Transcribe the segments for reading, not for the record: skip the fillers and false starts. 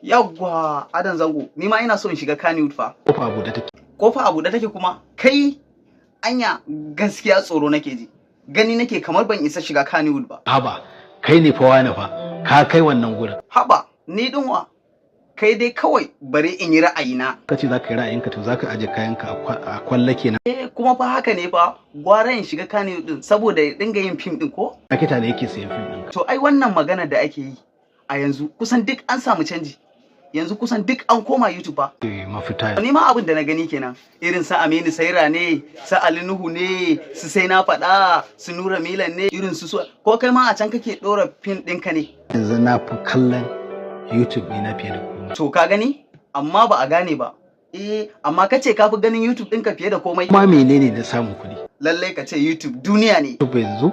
Yawwa, Adan Zango, ni ma ina so in shiga Kannywood fa. Kofa abu da take. Kofa abu da take kuma, kai anya gaskiya tsoro nake ji. Gani nake kamar ban isa shiga Kannywood ba. Haba, kai ne fa wani fa, ka kai wannan gurin. Haba, ni dinwa. Kai dai kawai bari in yi ra'ayina. Kace za ka yi ra'ayinka to za ka aje kayanka a kwalla kenan. Kuma fa haka ne fa, gwara in shiga Kannywood din saboda ya dinga yin fim din ko? Akita ne yake sayan fim din. To ai wannan magana da ake yi a yanzu kusan duk an samu canji. Yanzu kusan duk an koma YouTube ba. Mafita. Ni ma abin da na gani kenan. Irin su Aminu Saira ne, su Ali Nuhu ne, su Sai na faɗa, su Nura Milan ne, irin su ko kai ma a can kake ɗora fim ɗinka ne. Yanzu na fi kallon YouTube ne na fiye da komai. To ka gani? Amma ba a gane ba. Amma ka ce ka fi ganin YouTube ɗinka fiye da komai. Kuma menene da samun kuɗi? Lallai ka ce YouTube duniya ne. YouTube yanzu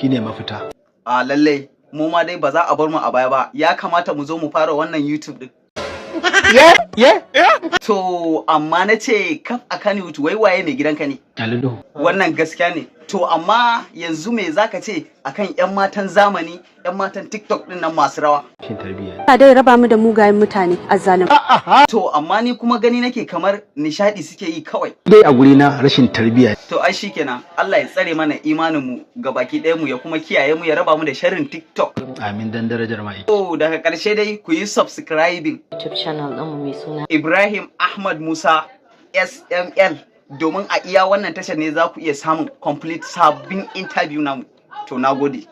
shine mafita. Lallai mu ma dai ba za a bar mu a baya ba. Ya kamata mu zo mu fara wannan YouTube ɗin. To amma na ce kaf a Kannywood wai waye mai gidanka ne? Alidu. Wannan gaskiya ne. To amma yanzu me zaka ce akan 'yan matan zamani, 'yan matan TikTok din nan masu rawa? Shin tarbiyya. Ka dai raba mu da mugayen mutane azzalim. To amma ni kuma gani nake kamar nishadi suke yi kawai. Dai a guri na rashin tarbiyya. To ai shikenan. Allah ya tsare mana imanin mu gabaki ɗaya mu ya kuma kiyaye mu ya raba mu da sharrin TikTok. Amin dan darajar mai. To daga ƙarshe dai ku yi subscribing YouTube channel ɗinmu mai suna Ibrahim Ahmad Musa SML domin a iya wannan tashar ne za ku iya samun complete sabbin interview namu. To nagode.